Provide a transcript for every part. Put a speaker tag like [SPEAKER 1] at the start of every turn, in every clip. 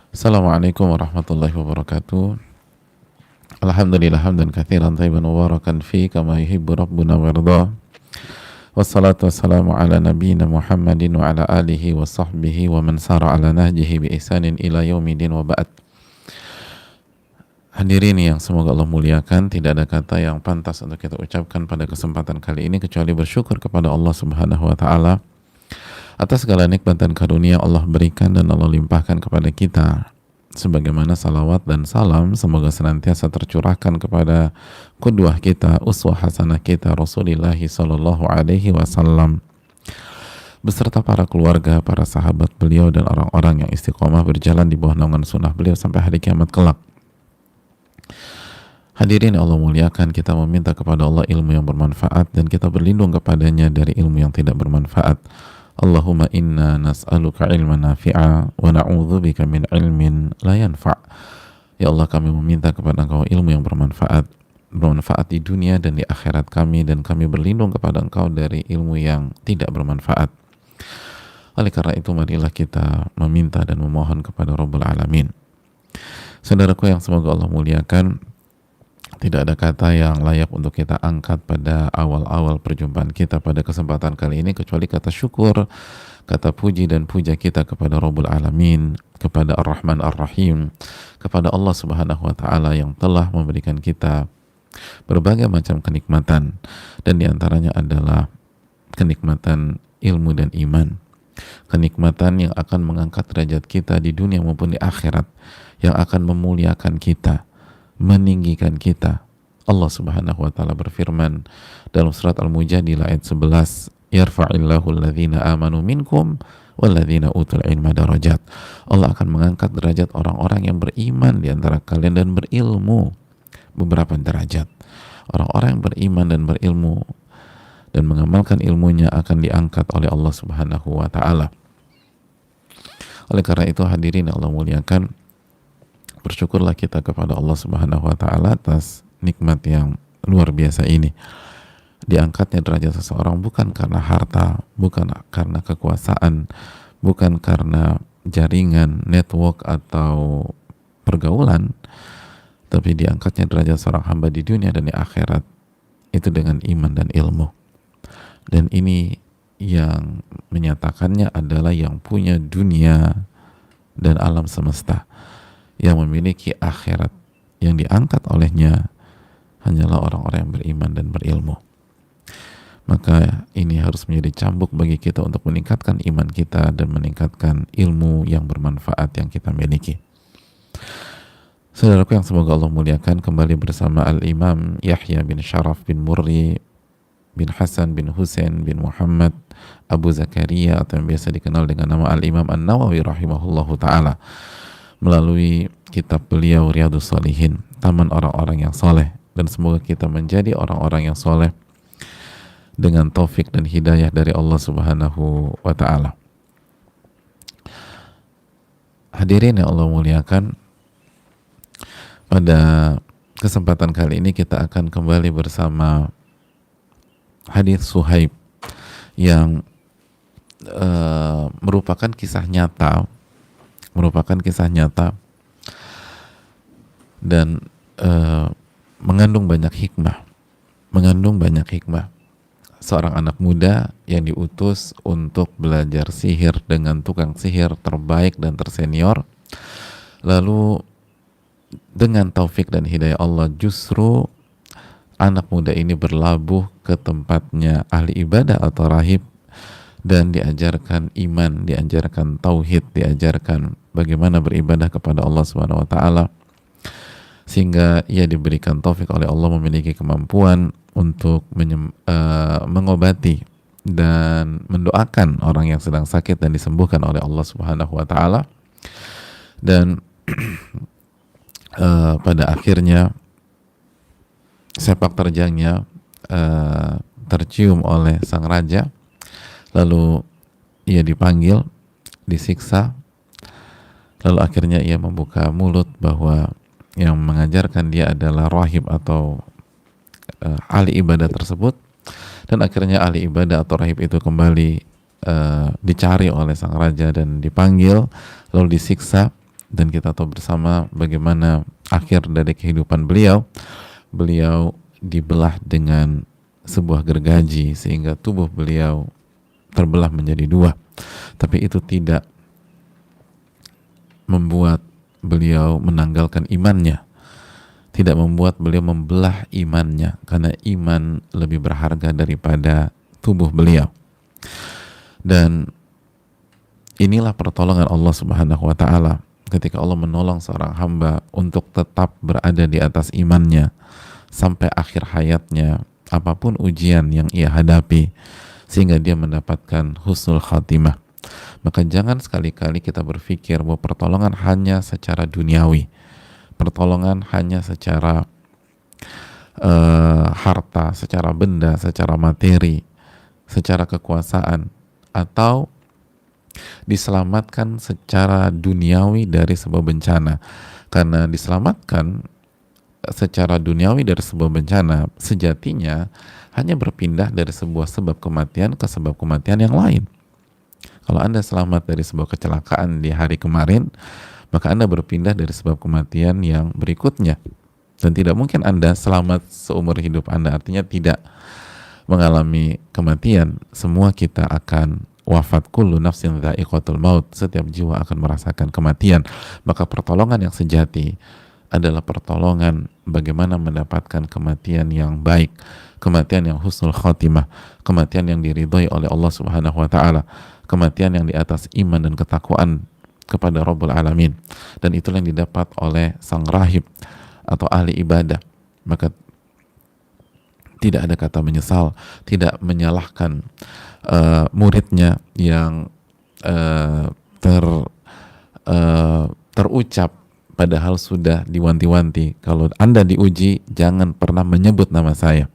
[SPEAKER 1] Assalamualaikum warahmatullahi wabarakatuh. Alhamdulillah hamdan katsiran thayyiban mubarakan fi kama yuhibbu rabbuna wa yarda. Wassalatu wassalamu ala nabiyyina Muhammadin wa ala alihi wa sahbihi wa man sara ala nahjihi bi ihsanin ila yaumidin wa ba'd. Hadirin yang semoga Allah muliakan, tidak ada kata yang pantas untuk kita ucapkan pada kesempatan kali ini kecuali bersyukur kepada Allah Subhanahu wa taala atas segala nikmat dan karunia Allah berikan dan Allah limpahkan kepada kita, sebagaimana salawat dan salam semoga senantiasa tercurahkan kepada qudwah kita, uswah hasanah kita, Rasulullah sallallahu alaihi wasallam beserta para keluarga, para sahabat beliau dan orang-orang yang istiqomah berjalan di bawah naungan sunnah beliau sampai hari kiamat kelak. Hadirin Allah muliakan, kita meminta kepada Allah ilmu yang bermanfaat dan kita berlindung kepadanya dari ilmu yang tidak bermanfaat. Allahumma inna nas'aluka ilman nafi'a wa na'udzubika min ilmin la yanfa'. Ya Allah, kami meminta kepada Engkau ilmu yang bermanfaat di dunia dan di akhirat kami, dan kami berlindung kepada Engkau dari ilmu yang tidak bermanfaat. Oleh karena itu, marilah kita meminta dan memohon kepada Rabbul Alamin. Saudaraku yang semoga Allah muliakan, tidak ada kata yang layak untuk kita angkat pada awal-awal perjumpaan kita pada kesempatan kali ini kecuali kata syukur, kata puji dan puja kita kepada Rabbul Alamin, kepada Ar-Rahman Ar-Rahim, kepada Allah Subhanahu wa taala yang telah memberikan kita berbagai macam kenikmatan, dan diantaranya adalah kenikmatan ilmu dan iman, kenikmatan yang akan mengangkat derajat kita di dunia maupun di akhirat, yang akan memuliakan kita, meninggikan kita. Allah Subhanahu wa taala berfirman dalam surat Al-Mujadilah ayat 11, yarfa'illahu alladhina amanu minkum walladhina utul ilma darajat. Allah akan mengangkat derajat orang-orang yang beriman di antara kalian dan berilmu beberapa derajat. Orang-orang yang beriman dan berilmu dan mengamalkan ilmunya akan diangkat oleh Allah Subhanahu wa taala. Oleh karena itu, hadirin yang Allah muliakan, bersyukurlah kita kepada Allah Subhanahu wa taala atas nikmat yang luar biasa ini. Diangkatnya derajat seseorang bukan karena harta, bukan karena kekuasaan, bukan karena jaringan, network atau pergaulan, tapi diangkatnya derajat seorang hamba di dunia dan di akhirat itu dengan iman dan ilmu. Dan ini yang menyatakannya adalah yang punya dunia dan alam semesta, yang memiliki akhirat, yang diangkat olehnya hanyalah orang-orang yang beriman dan berilmu. Maka ini harus menjadi cambuk bagi kita untuk meningkatkan iman kita dan meningkatkan ilmu yang bermanfaat yang kita miliki. Saudaraku yang semoga Allah muliakan, kembali bersama Al-Imam Yahya bin Sharaf bin Murri bin Hasan bin Husain bin Muhammad Abu Zakaria, atau yang biasa dikenal dengan nama Al-Imam An-Nawawi rahimahullahu ta'ala, melalui kitab beliau Riyadhus Shalihin, taman orang-orang yang soleh. Dan semoga kita menjadi orang-orang yang soleh dengan taufik dan hidayah dari Allah Subhanahu wa ta'ala. Hadirin yang Allah muliakan, pada kesempatan kali ini kita akan kembali bersama hadits Suhaib yang merupakan kisah nyata dan mengandung banyak hikmah. Seorang anak muda yang diutus untuk belajar sihir dengan tukang sihir terbaik dan tersenior, lalu dengan taufik dan hidayah Allah justru anak muda ini berlabuh ke tempatnya ahli ibadah atau rahib dan diajarkan iman, diajarkan tauhid, diajarkan bagaimana beribadah kepada Allah Subhanahu wa taala, sehingga ia diberikan taufik oleh Allah memiliki kemampuan untuk mengobati dan mendoakan orang yang sedang sakit dan disembuhkan oleh Allah Subhanahu wa taala. Dan pada akhirnya sepak terjangnya tercium oleh sang raja, lalu ia dipanggil, disiksa, lalu akhirnya ia membuka mulut bahwa yang mengajarkan dia adalah rahib atau ahli ibadah tersebut, dan akhirnya ahli ibadah atau rahib itu kembali dicari oleh sang raja dan dipanggil lalu disiksa, dan kita tahu bersama bagaimana akhir dari kehidupan beliau. Beliau dibelah dengan sebuah gergaji sehingga tubuh beliau terbelah menjadi dua. Tapi itu tidak membuat beliau menanggalkan imannya, tidak membuat beliau membelah imannya, karena iman lebih berharga daripada tubuh beliau. Dan inilah pertolongan Allah Subhanahu wa taala ketika Allah menolong seorang hamba untuk tetap berada di atas imannya sampai akhir hayatnya, apapun ujian yang ia hadapi, sehingga dia mendapatkan husnul khatimah. Maka jangan sekali-kali kita berpikir bahwa pertolongan hanya secara duniawi, pertolongan hanya secara harta, secara benda, secara materi, secara kekuasaan, atau diselamatkan secara duniawi dari sebuah bencana. Karena diselamatkan secara duniawi dari sebuah bencana sejatinya hanya berpindah dari sebuah sebab kematian ke sebab kematian yang lain. Kalau Anda selamat dari sebuah kecelakaan di hari kemarin, maka Anda berpindah dari sebab kematian yang berikutnya. Dan tidak mungkin Anda selamat seumur hidup Anda, artinya tidak mengalami kematian. Semua kita akan wafat, kullu nafsin dha'iqatul maut, setiap jiwa akan merasakan kematian. Maka pertolongan yang sejati adalah pertolongan bagaimana mendapatkan kematian yang baik, kematian yang husnul khatimah, kematian yang diridhoi oleh Allah Subhanahu wa taala, kematian yang di atas iman dan ketakwaan kepada Rabbul Alamin. Dan itulah yang didapat oleh sang rahib atau ahli ibadah. Maka tidak ada kata menyesal, tidak menyalahkan muridnya yang terucap padahal sudah diwanti-wanti, kalau Anda diuji jangan pernah menyebut nama saya.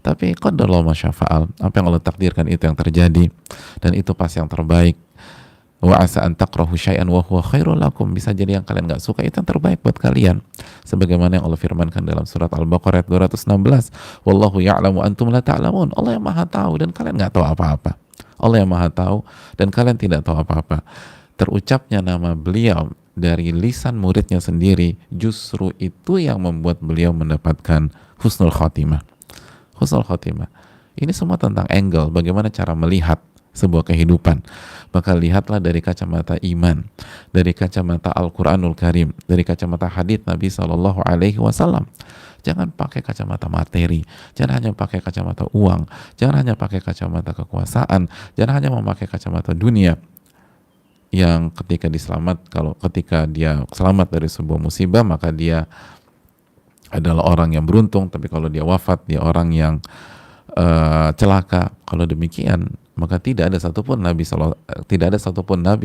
[SPEAKER 1] Tapi qadarullah ma syafa'al, apa yang Allah takdirkan itu yang terjadi, dan itu pasti yang terbaik. Wa asa an takrahu syai'an wa huwa khairul lakum, bisa jadi yang kalian nggak suka itu yang terbaik buat kalian, sebagaimana yang Allah firmankan dalam surat Al-Baqarah 216, wallahu ya'lamu antum la ta'lamun, Allah yang maha tahu dan kalian nggak tahu apa-apa. Allah yang maha tahu dan kalian tidak tahu apa-apa. Terucapnya nama beliau dari lisan muridnya sendiri, justru itu yang membuat beliau mendapatkan husnul khatimah. Husnul khatimah ini semua tentang angle, bagaimana cara melihat sebuah kehidupan. Maka lihatlah dari kacamata iman, dari kacamata Al-Quranul Karim, dari kacamata hadits Nabi SAW. Jangan pakai kacamata materi, jangan hanya pakai kacamata uang, jangan hanya pakai kacamata kekuasaan, jangan hanya memakai kacamata dunia yang ketika ketika dia selamat dari sebuah musibah maka dia adalah orang yang beruntung, tapi kalau dia wafat dia orang yang celaka. Kalau demikian maka tidak ada satupun nabi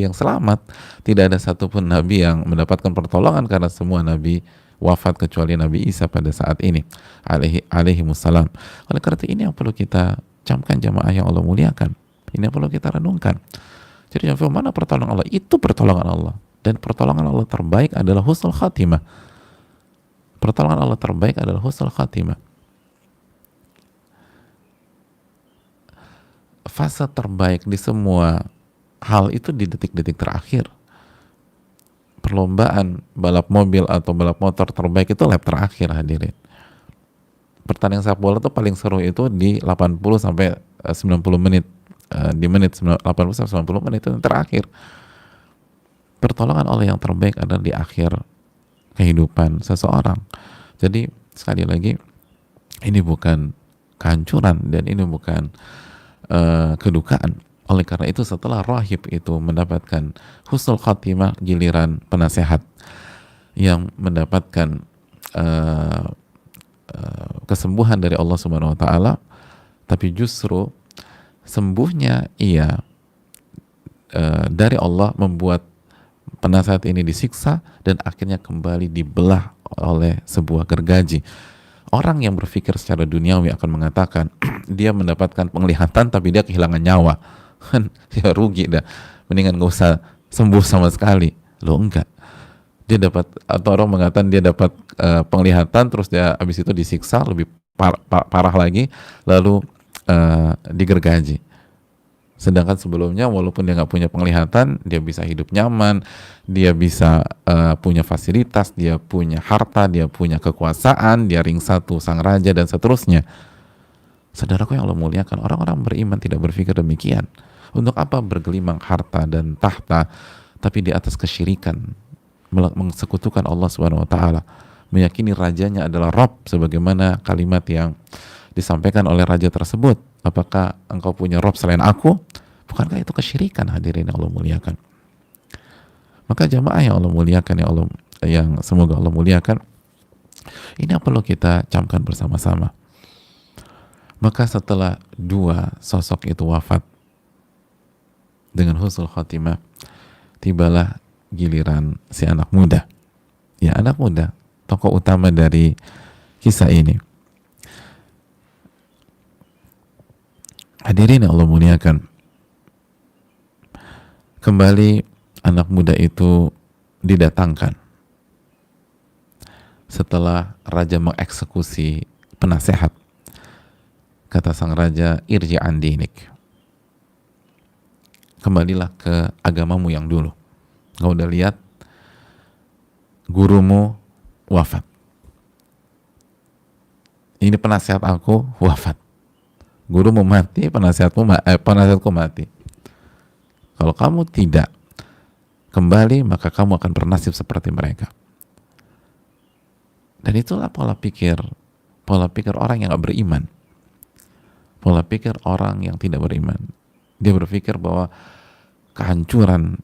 [SPEAKER 1] yang selamat, tidak ada satupun nabi yang mendapatkan pertolongan, karena semua nabi wafat kecuali Nabi Isa pada saat ini alaihi wassalam. Oleh karena itu ini yang perlu kita camkan jamaah yang Allah muliakan, ini yang perlu kita renungkan. Jadi yang mana pertolongan Allah? Itu pertolongan Allah, dan pertolongan Allah terbaik adalah husnul khatimah. Pertolongan Allah terbaik adalah husnul khatimah. Fase terbaik di semua hal itu di detik-detik terakhir. Perlombaan balap mobil atau balap motor terbaik itu lap terakhir, hadirin. Pertandingan sepak bola itu paling seru itu di 80 sampai 90 menit. Di menit 80 sampai 90 menit itu yang terakhir. Pertolongan Allah yang terbaik adalah di akhir kehidupan seseorang. Jadi sekali lagi, ini bukan kehancuran dan ini bukan kedukaan. Oleh karena itu setelah rahib itu mendapatkan husnul khatimah, giliran penasehat yang mendapatkan kesembuhan dari Allah Subhanahu wa taala, tapi justru sembuhnya ia dari Allah membuat penasehat ini disiksa dan akhirnya kembali dibelah oleh sebuah gergaji. Orang yang berpikir secara duniawi akan mengatakan dia mendapatkan penglihatan tapi dia kehilangan nyawa, kan ya rugi dah, mendingan gak usah sembuh sama sekali. Loh enggak, dia dapat, atau orang mengatakan dia dapat penglihatan terus dia habis itu disiksa lebih parah lagi, lalu digergaji. Sedangkan sebelumnya walaupun dia nggak punya penglihatan, dia bisa hidup nyaman, dia bisa punya fasilitas, dia punya harta, dia punya kekuasaan, dia ring satu sang raja dan seterusnya. Saudaraku yang Allah muliakan, orang-orang beriman tidak berpikir demikian. Untuk apa bergelimang harta dan tahta, tapi di atas kesyirikan, mensekutukan Allah Subhanahu Wa Taala, meyakini rajanya adalah Rabb, sebagaimana kalimat yang disampaikan oleh raja tersebut. Apakah engkau punya Rabb selain aku? Bukankah itu kesyirikan, hadirin yang Allah muliakan? Maka jamaah yang Allah muliakan, yang semoga Allah muliakan, ini yang perlu kita camkan bersama-sama. Maka setelah dua sosok itu wafat dengan husnul khotimah, tibalah giliran si anak muda. Ya, anak muda, tokoh utama dari kisah ini. Hadirin yang Allah muliakan, kembali anak muda itu didatangkan setelah raja mengeksekusi penasehat. Kata sang raja, irji an dinik, kembalilah ke agamamu yang dulu. Kau udah lihat gurumu wafat, ini penasehat aku wafat, gurumu mati, penasehatku mati. Kalau kamu tidak kembali, maka kamu akan bernasib seperti mereka. Dan itulah pola pikir orang yang gak beriman, pola pikir orang yang tidak beriman. Dia berpikir bahwa kehancuran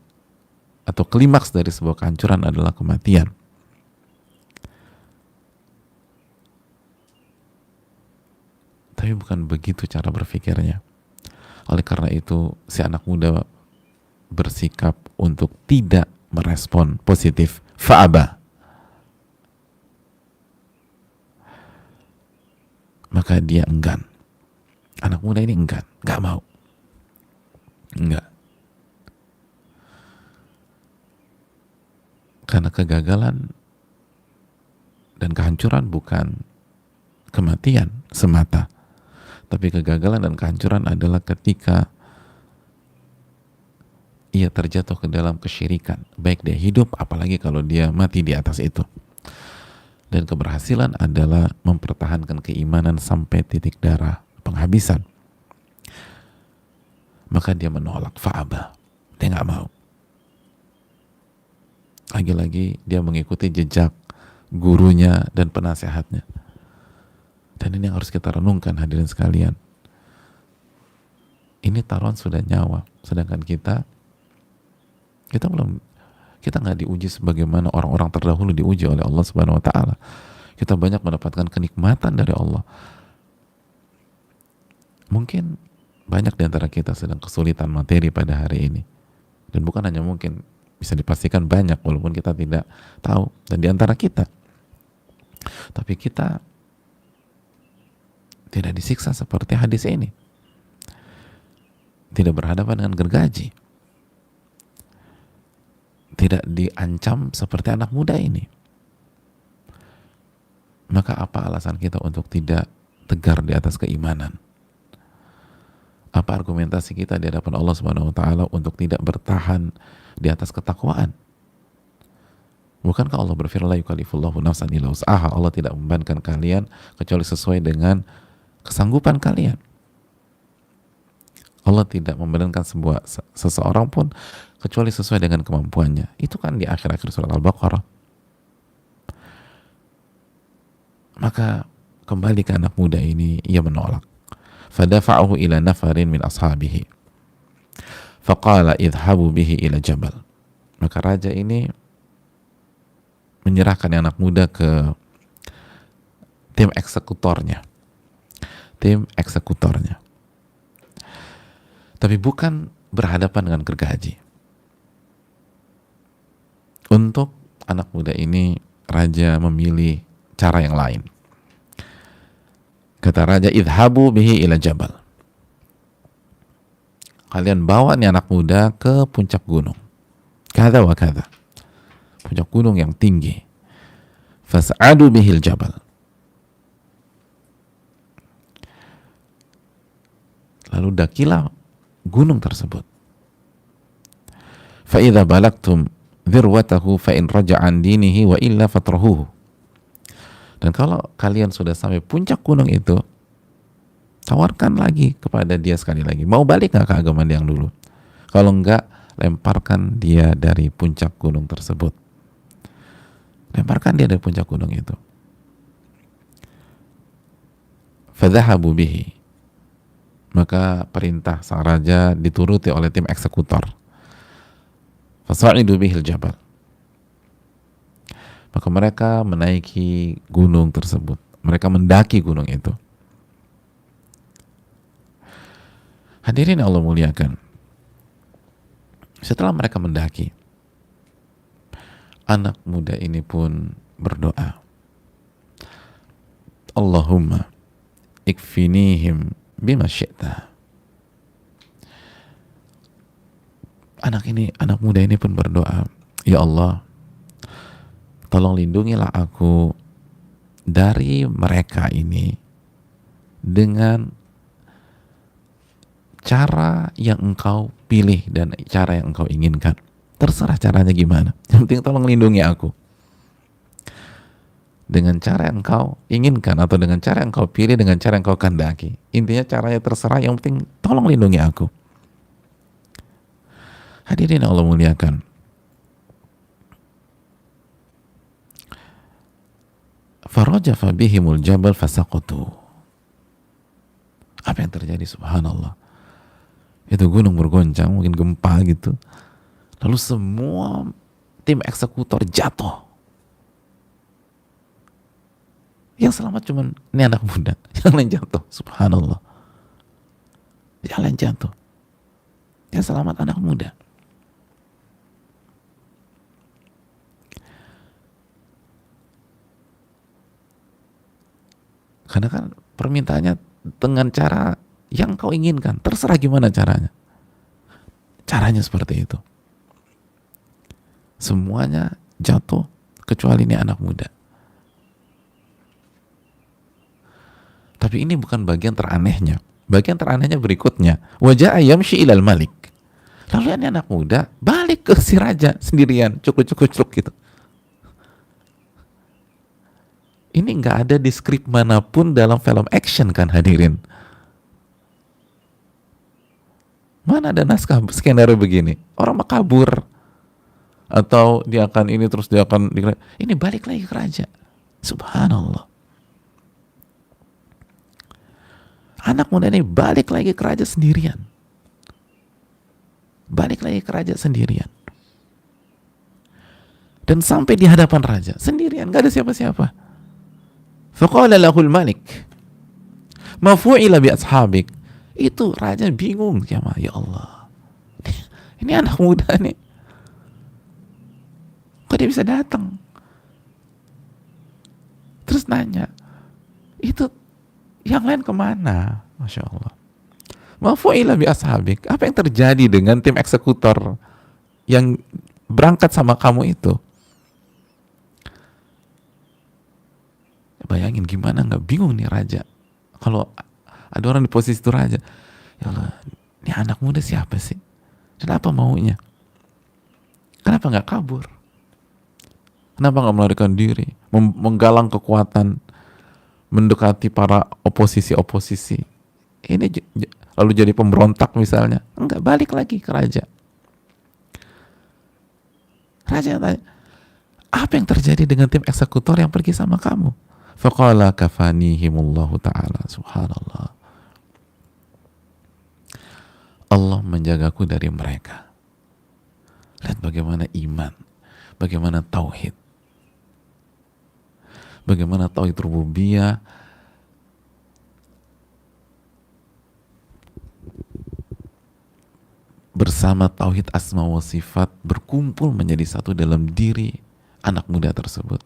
[SPEAKER 1] atau klimaks dari sebuah kehancuran adalah kematian. Tapi bukan begitu cara berpikirnya. Oleh karena itu, si anak muda bersikap untuk tidak merespon positif. Fa'aba. Maka dia enggan. Anak muda ini enggan, nggak mau. Enggak. Karena kegagalan dan kehancuran bukan kematian semata, tapi kegagalan dan kehancuran adalah ketika ia terjatuh ke dalam kesyirikan, baik dia hidup, apalagi kalau dia mati di atas itu. Dan keberhasilan adalah mempertahankan keimanan sampai titik darah penghabisan. Maka dia menolak, fa'aba, dia nggak mau. Lagi-lagi dia mengikuti jejak gurunya dan penasehatnya. Dan ini yang harus kita renungkan, hadirin sekalian. Ini taruhan sudah nyawa, sedangkan kita nggak diuji sebagaimana orang-orang terdahulu diuji oleh Allah Subhanahu Wa Taala. Kita banyak mendapatkan kenikmatan dari Allah. Mungkin banyak di antara kita sedang kesulitan materi pada hari ini. Dan bukan hanya mungkin, bisa dipastikan banyak walaupun kita tidak tahu. Dan di antara kita. Tapi kita tidak disiksa seperti hadis ini. Tidak berhadapan dengan gergaji. Tidak diancam seperti anak muda ini. Maka apa alasan kita untuk tidak tegar di atas keimanan? Apa argumentasi kita di hadapan Allah Subhanahu Wa Taala untuk tidak bertahan di atas ketakwaan? Bukankah Allah berfirman, la yukallifullahu nafsan illa wus'aha, Allah tidak membebankan kalian kecuali sesuai dengan kesanggupan kalian. Allah tidak membebankan seseorang pun kecuali sesuai dengan kemampuannya. Itu kan di akhir-akhir surat Al-Baqarah. Maka kembali ke anak muda ini, ia menolak. Fadafa'ahu ila nafarin min ashabihi. Faqala idhabu bihi ila jabal. Maka raja ini menyerahkan anak muda ke tim eksekutornya. Tapi bukan berhadapan dengan gergaji. Untuk anak muda ini, raja memilih cara yang lain. Kata raja, idhabu bihi ila jabal. Kalian bawa nih anak muda ke puncak gunung. Kada wa kada. Puncak gunung yang tinggi. Fas'adu bihil jabal. Lalu dakilah gunung tersebut. Fa idza balagtum dzirwatahu fa in raja'a an dinihi wa illa fatrahuhu. Dan kalau kalian sudah sampai puncak gunung itu, tawarkan lagi kepada dia sekali lagi. Mau balik nggak ke agama dia yang dulu? Kalau enggak, lemparkan dia dari puncak gunung tersebut. Lemparkan dia dari puncak gunung itu. Fadhahabu bihi. Maka perintah sang raja dituruti oleh tim eksekutor. Fasa'idu bihil jabal. Maka mereka menaiki gunung tersebut. Mereka mendaki gunung itu. Hadirin Allah muliakan. Setelah mereka mendaki, anak muda ini pun berdoa, Allahumma ikfinihim bima syi'ta. Anak muda ini pun berdoa, ya Allah, tolong lindungilah aku dari mereka ini dengan cara yang engkau pilih dan cara yang engkau inginkan. Terserah caranya gimana. Yang penting tolong lindungi aku. Dengan cara yang engkau inginkan atau dengan cara yang engkau pilih, dengan cara yang engkau kehendaki. Intinya caranya terserah, yang penting tolong lindungi aku. Hadirin Allah muliakan. Farajafa bihimul jabal fasaqatu. Apa yang terjadi? Subhanallah. Itu gunung bergoncang, mungkin gempa gitu. Lalu semua tim eksekutor jatuh. Yang selamat cuman ini anak muda. Yang lain jatuh. Subhanallah. Yang lain jatuh. Yang selamat anak muda. Karena kan permintaannya dengan cara yang kau inginkan, terserah gimana caranya. Caranya seperti itu. Semuanya jatuh kecuali ini anak muda. Tapi ini bukan bagian teranehnya. Bagian teranehnya berikutnya. Wajah yamshi ilal malik. Lalu ini anak muda balik ke si raja sendirian, cukup gitu. Ini nggak ada di skrip manapun dalam film action kan hadirin. Mana ada naskah skenario begini? Orang mah kabur. Atau dia akan ini terus dia akan ini balik lagi ke raja. Subhanallah. Anak muda ini balik lagi ke raja sendirian. Balik lagi ke raja sendirian. Dan sampai di hadapan raja sendirian, gak ada siapa-siapa. Faqala lahul malik ma fu'ila bi ashabik. Itu raja bingung, ya Allah. Ini anak muda nih. Kok dia bisa datang? Terus nanya, itu yang lain kemana? Masya Allah. Ma fu'ila bi ashabik. Apa yang terjadi dengan tim eksekutor yang berangkat sama kamu itu? Bayangin gimana nggak bingung nih raja. Kalau ada orang di posisi itu raja, ya Allah, ini anak muda siapa sih? Dan apa maunya? Kenapa nggak kabur? Kenapa nggak melarikan diri? Menggalang kekuatan, mendekati para oposisi-oposisi. Ini lalu jadi pemberontak misalnya. Enggak, balik lagi ke raja. Raja tanya, apa yang terjadi dengan tim eksekutor yang pergi sama kamu? Faqala kafanihimullahu ta'ala. Subhanallah. Allah menjagaku dari mereka. Lihat bagaimana iman, bagaimana tauhid, bagaimana tauhid rububiyah bersama tauhid asma wa sifat berkumpul menjadi satu dalam diri anak muda tersebut,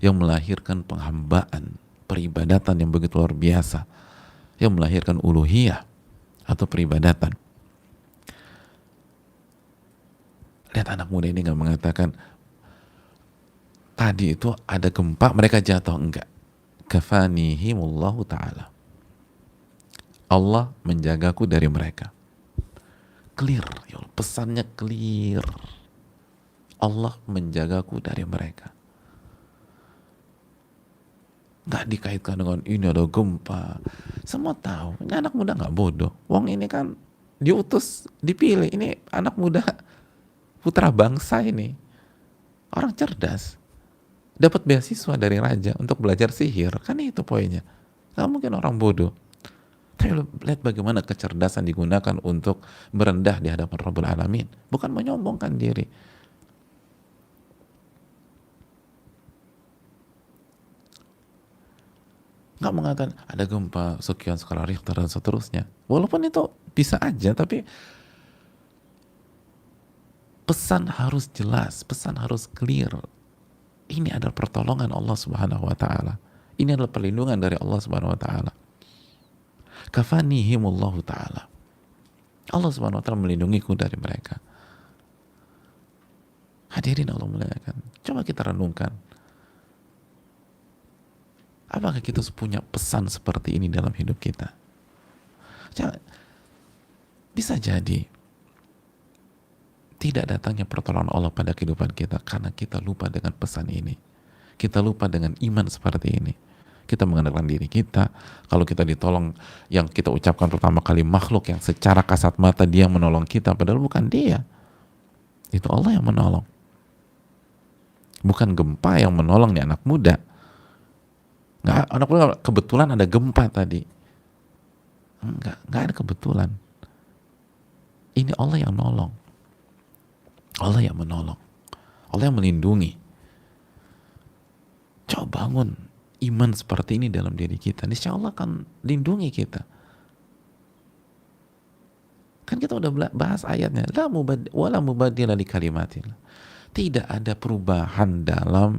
[SPEAKER 1] yang melahirkan penghambaan, peribadatan yang begitu luar biasa, yang melahirkan uluhiyah atau peribadatan. Lihat anak muda ini nggak mengatakan tadi itu ada gempa mereka jatuh, enggak. Kafanihimullahu ta'ala. Allah menjagaku dari mereka. clear, ya Allah, pesannya clear. Allah menjagaku dari mereka. Nggak dikaitkan dengan ini ada gempa. Semua tahu, ini anak muda nggak bodoh. Wong ini kan diutus, dipilih. Ini anak muda, putra bangsa ini. Orang cerdas. Dapat beasiswa dari raja untuk belajar sihir. Kan itu poinnya. Nggak mungkin orang bodoh. Tapi lihat bagaimana kecerdasan digunakan untuk merendah di hadapan Rabbul Alamin. Bukan menyombongkan diri. Nggak mengatakan ada gempa sekian skala Richter dan seterusnya. Walaupun itu bisa aja, tapi pesan harus jelas, pesan harus clear. Ini adalah pertolongan Allah Subhanahu wa taala. Ini adalah perlindungan dari Allah Subhanahu wa taala. Kafanihimullahu taala. Allah Subhanahu wa taala melindungiku dari mereka. Hadirin Allah muliakan. Coba kita renungkan. Apakah kita punya pesan seperti ini dalam hidup kita? Bisa jadi tidak datangnya pertolongan Allah pada kehidupan kita karena kita lupa dengan pesan ini. Kita lupa dengan iman seperti ini. Kita mengandalkan diri kita. Kalau kita ditolong, yang kita ucapkan pertama kali makhluk yang secara kasat mata dia menolong kita, padahal bukan dia. Itu Allah yang menolong. Bukan gempa yang menolong nih anak muda. Anak muda kebetulan ada gempa tadi. Enggak ada kebetulan. Ini Allah yang nolong. Allah yang menolong. Allah yang melindungi. Coba bangun iman seperti ini dalam diri kita. Insya Allah akan lindungi kita. Kan kita udah bahas ayatnya. Wala mubaddila li kalimatillah. Tidak ada perubahan dalam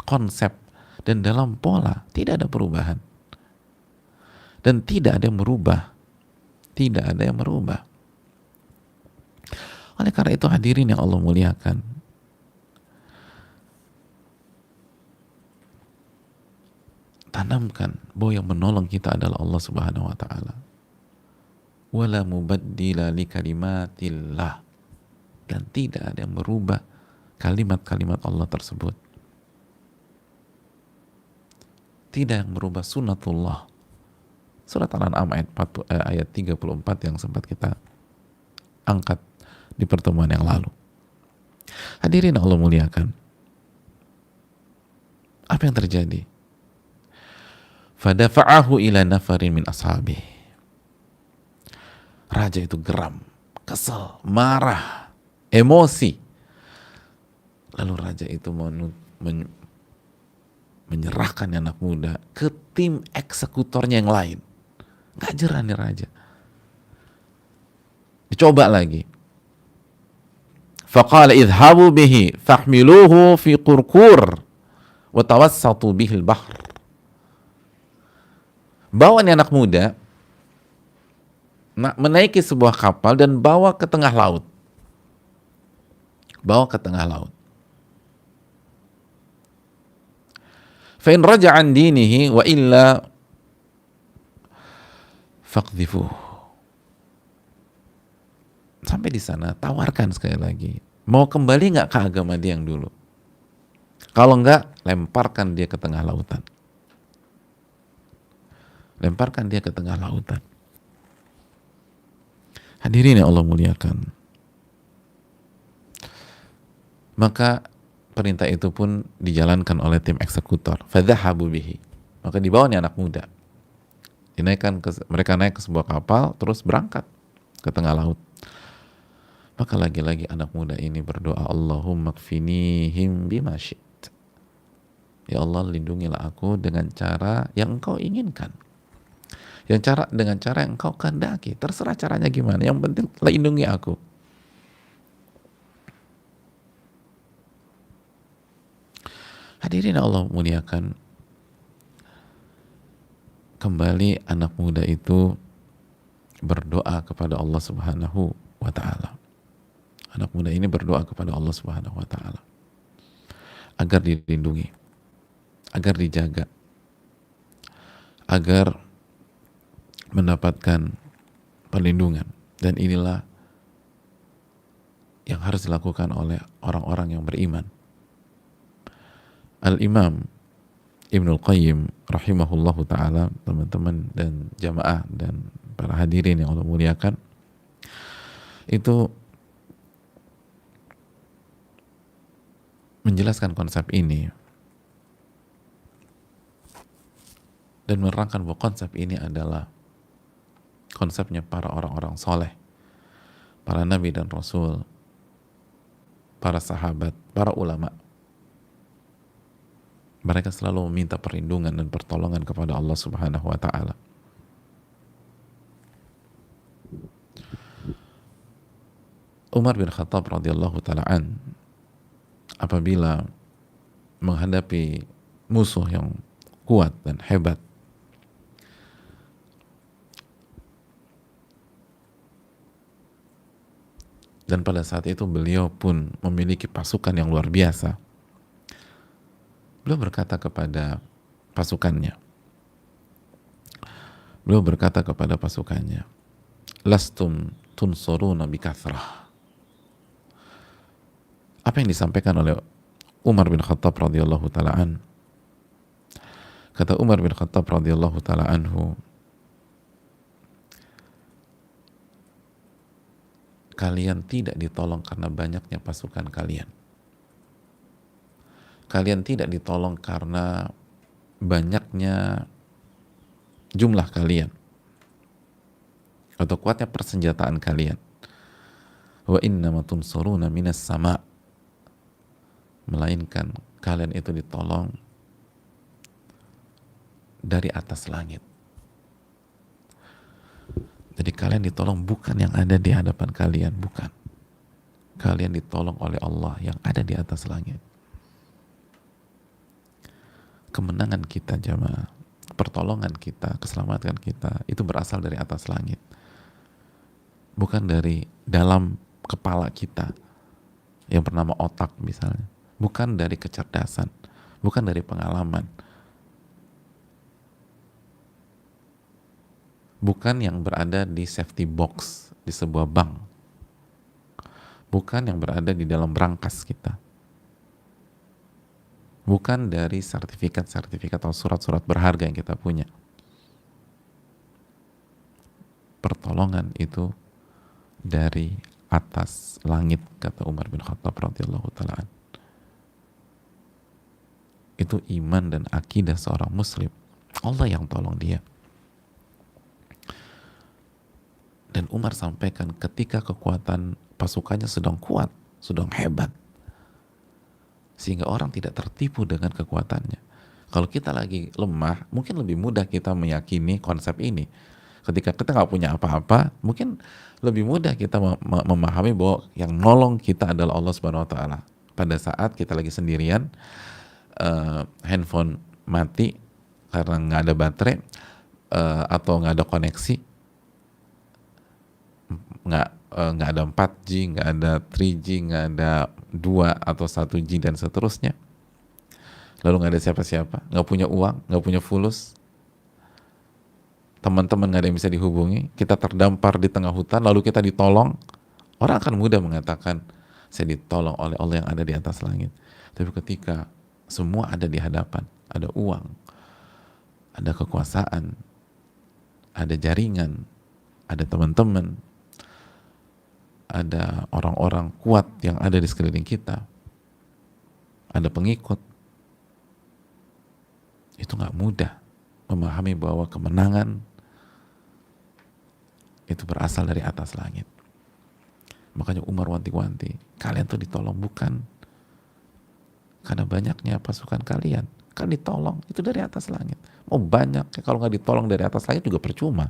[SPEAKER 1] konsep dan dalam pola. Tidak ada perubahan. Dan tidak ada yang merubah. Tidak ada yang merubah. Oleh karena itu hadirin yang Allah muliakan, tanamkan bahwa yang menolong kita adalah Allah Subhanahu wa taala. Wala mubaddila li kalimatillah. Dan tidak ada yang merubah kalimat-kalimat Allah tersebut. Tidak yang merubah sunnatullah. Surat Al-An'am ayat 34 yang sempat kita angkat di pertemuan yang lalu. Hadirin Allah muliakan. Apa yang terjadi? Fadafa'ahu ila nafarin min ashabih. Raja itu geram, kesal, marah, emosi. Lalu raja itu menyerahkan anak muda ke tim eksekutornya yang lain. Gak jerah nih raja. Dicoba lagi. Faqala idhabu bihi fahmiluhu fi qurqur wa tawassatu bihil bahr. Bawa nih anak muda menaiki sebuah kapal dan bawa ke tengah laut. Bawa ke tengah laut. Fa in raja'a an dinihi wa illa faqdhifuh. Sampai di sana tawarkan sekali lagi. Mau kembali nggak ke agama dia yang dulu? Kalau nggak, lemparkan dia ke tengah lautan. Lemparkan dia ke tengah lautan. Hadirin yang Allah muliakan. Maka perintah itu pun dijalankan oleh tim eksekutor. Fadhahabu bihi. Maka dibawanya anak muda. Mereka naik ke sebuah kapal, terus berangkat ke tengah laut. Maka lagi-lagi anak muda ini berdoa, Allahumma kfinihim bima syi'ta. Ya Allah, lindungilah aku dengan cara yang Engkau inginkan. Dengan cara yang Engkau kehendaki. Terserah caranya gimana. Yang penting lindungi aku. Hadirin Allah muliakan. Kembali anak muda itu berdoa kepada Allah Subhanahu wa ta'ala. Anak muda ini berdoa kepada Allah Subhanahu wa ta'ala agar dilindungi, agar dijaga, agar mendapatkan perlindungan Dan inilah yang harus dilakukan oleh orang-orang yang beriman. Al-Imam Ibnul Qayyim rahimahullahu ta'ala, teman-teman dan jamaah dan para hadirin yang Allah muliakan, itu menjelaskan konsep ini dan menerangkan bahwa konsep ini adalah konsepnya para orang-orang soleh, para nabi dan rasul, para sahabat, para ulama. Mereka selalu meminta perlindungan dan pertolongan kepada Allah Subhanahu wa ta'ala. Umar bin Khattab radhiyallahu ta'ala an, apabila menghadapi musuh yang kuat dan hebat, dan pada saat itu beliau pun memiliki pasukan yang luar biasa, beliau berkata kepada pasukannya, lastum tunsuruna bikathrah. Apa yang disampaikan oleh Umar bin Khattab radhiyallahu ta'ala an? Kata Umar bin Khattab radhiyallahu ta'ala anhu, kalian tidak ditolong karena banyaknya pasukan kalian. Kalian tidak ditolong karena banyaknya jumlah kalian atau kuatnya persenjataan kalian. Wa innama tunsuruna minas sama', melainkan kalian itu ditolong dari atas langit. Jadi kalian ditolong bukan yang ada di hadapan kalian, bukan. Kalian ditolong oleh Allah yang ada di atas langit. Kemenangan kita jamaah, pertolongan kita, keselamatan kita itu berasal dari atas langit. Bukan dari dalam kepala kita yang bernama otak misalnya. Bukan dari kecerdasan, bukan dari pengalaman. Bukan yang berada di safety box di sebuah bank. Bukan yang berada di dalam brankas kita. Bukan dari sertifikat-sertifikat atau surat-surat berharga yang kita punya. Pertolongan itu dari atas langit, kata Umar bin Khattab radhiyallahu ta'ala. Itu iman dan akidah seorang muslim. Allah yang tolong dia. Dan Umar sampaikan ketika kekuatan pasukannya sedang kuat, sedang hebat, sehingga orang tidak tertipu dengan kekuatannya. Kalau kita lagi lemah, mungkin lebih mudah kita meyakini konsep ini. Ketika kita nggak punya apa-apa, mungkin lebih mudah kita memahami bahwa yang nolong kita adalah Allah Subhanahu Wa Taala. Pada saat kita lagi sendirian, handphone mati karena nggak ada baterai atau nggak ada koneksi, nggak ada 4G, nggak ada 3G, nggak ada 2 atau 1G dan seterusnya. Lalu nggak ada siapa-siapa, nggak punya uang, nggak punya fulus, teman-teman nggak ada yang bisa dihubungi, kita terdampar di tengah hutan, lalu kita ditolong. Orang akan mudah mengatakan, saya ditolong oleh Allah yang ada di atas langit. Tapi ketika semua ada di hadapan, ada uang, ada kekuasaan, ada jaringan, ada teman-teman, ada orang-orang kuat yang ada di sekeliling kita, ada pengikut, itu nggak mudah memahami bahwa kemenangan itu berasal dari atas langit. Makanya Umar wanti-wanti, kalian tuh ditolong bukan karena banyaknya pasukan kalian, kan ditolong itu dari atas langit. Mau banyak, kalau nggak ditolong dari atas langit juga percuma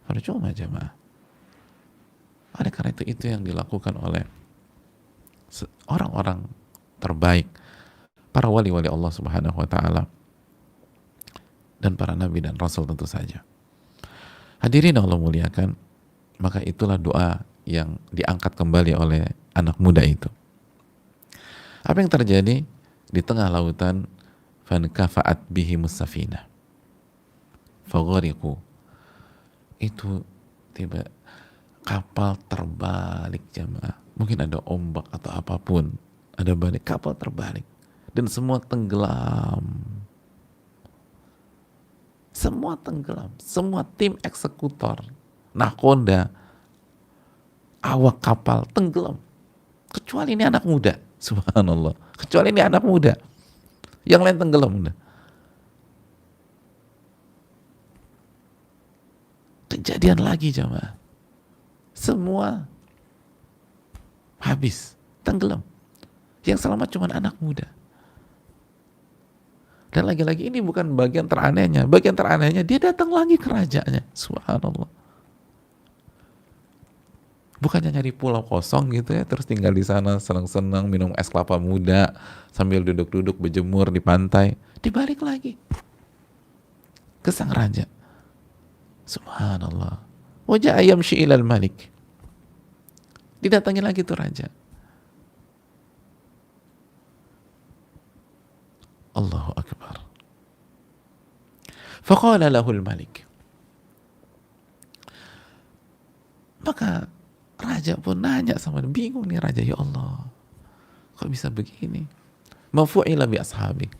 [SPEAKER 1] jemaah. Oleh karena itu yang dilakukan oleh orang-orang terbaik, para wali-wali Allah Subhanahu Wa Taala dan para nabi dan rasul tentu saja. Hadirin Allah muliakan, maka itulah doa yang diangkat kembali oleh anak muda itu. Apa yang terjadi di tengah lautan? Fankafa'at bihi musafina faghariqu. Itu tiba Kapal terbalik jamaah. Mungkin ada ombak atau apapun. Ada balik, kapal terbalik. Dan semua tenggelam. Semua tenggelam. Semua tim eksekutor, nakoda, awak kapal tenggelam. Kecuali ini anak muda. Subhanallah. Kecuali ini anak muda. Yang lain tenggelam udah. Kejadian lagi jamaah. Semua habis, tenggelam. Yang selamat cuma anak muda. Dan lagi-lagi ini bukan bagian teranehnya. Bagian teranehnya dia datang lagi ke rajanya. Subhanallah. Bukannya nyari pulau kosong gitu ya, terus tinggal di sana senang-senang minum es kelapa muda sambil duduk-duduk berjemur di pantai. Dibalik lagi ke sang raja. Subhanallah. Wajah ayam syi'ilal malik. Didatangi lagi tuh raja. Allahu Akbar. Faqala lahul malik. Maka raja pun nanya sama dia, bingung nih raja, ya Allah, kok bisa begini? Mafu'ila bi ashabi.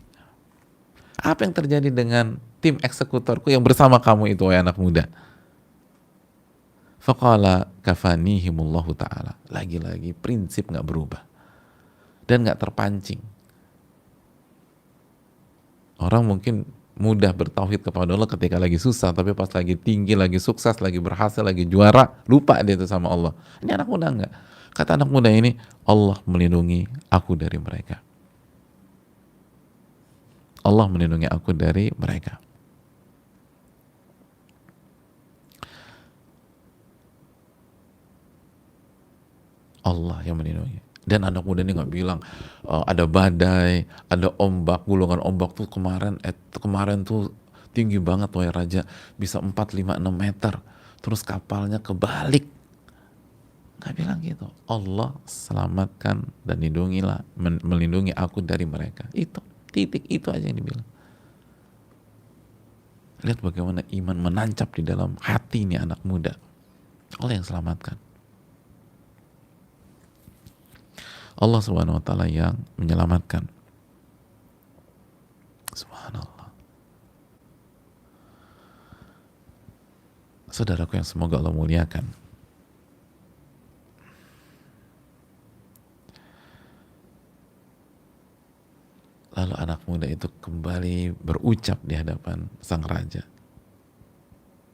[SPEAKER 1] Apa yang terjadi dengan tim eksekutorku yang bersama kamu itu, wahai anak muda? Faqala kafanihimullahu ta'ala. Lagi-lagi prinsip gak berubah dan gak terpancing. Orang mungkin mudah bertauhid kepada Allah ketika lagi susah, tapi pas lagi tinggi, lagi sukses, lagi berhasil, lagi juara, lupa dia itu sama Allah. Ini anak muda enggak? Kata anak muda ini, Allah melindungi aku dari mereka. Allah melindungi aku dari mereka. Allah yang melindungi. Dan anak muda ini nggak bilang ada badai, ada ombak, gulungan ombak tuh kemarin tuh tinggi banget wahai raja, bisa 4, 5, 6 meter. Terus kapalnya kebalik. Nggak bilang gitu. Allah selamatkan dan melindungi aku dari mereka. Itu, titik itu aja yang dibilang. Lihat bagaimana iman menancap di dalam hati ini anak muda. Allah yang selamatkan. Allah Subhanahu wa taala yang menyelamatkan. Subhanallah. Saudaraku yang semoga Allah muliakan. Lalu anak muda itu kembali berucap di hadapan sang raja.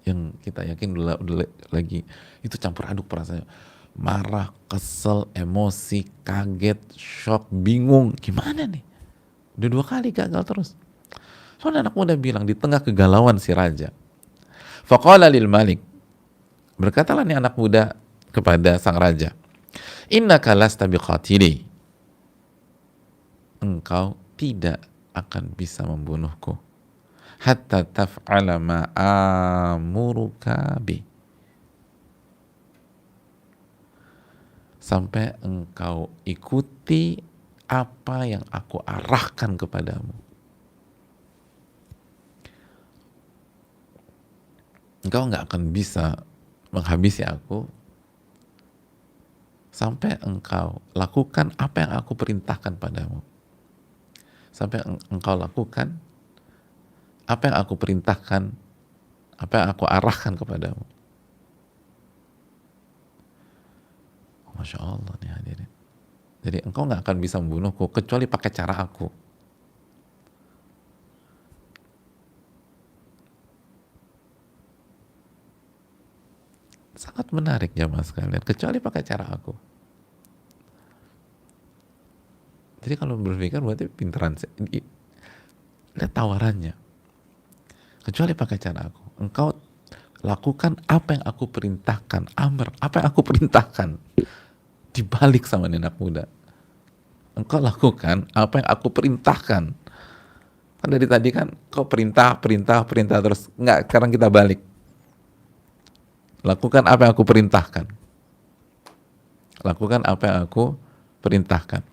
[SPEAKER 1] Yang kita yakin lagi itu campur aduk perasaannya. Marah, kesel, emosi, kaget, shock, bingung. Gimana nih? Udah 2 kali gagal terus. Soalnya anak muda bilang di tengah kegalauan si raja. Faqala lil malik. Berkatalah nih anak muda kepada sang raja. Innaka lasta biqatili. Engkau tidak akan bisa membunuhku. Hatta taf'ala ma'amuruka bi. Sampai engkau ikuti apa yang aku arahkan kepadamu. Engkau nggak akan bisa menghabisi aku sampai engkau lakukan apa yang aku perintahkan padamu. Sampai engkau lakukan apa yang aku perintahkan, apa yang aku arahkan kepadamu. Masya Allah nih hadirin. Jadi engkau nggak akan bisa membunuhku kecuali pakai cara aku. Sangat menarik jamaah sekalian. Kecuali pakai cara aku. Jadi kalau berpikir berarti pinteran. Lihat tawarannya. Kecuali pakai cara aku. Engkau lakukan apa yang aku perintahkan. Amr, apa yang aku perintahkan. Dibalik sama anak muda. Engkau lakukan apa yang aku perintahkan. Kan dari tadi kan kau perintah terus. Enggak, sekarang kita balik. Lakukan apa yang aku perintahkan. Lakukan apa yang aku perintahkan.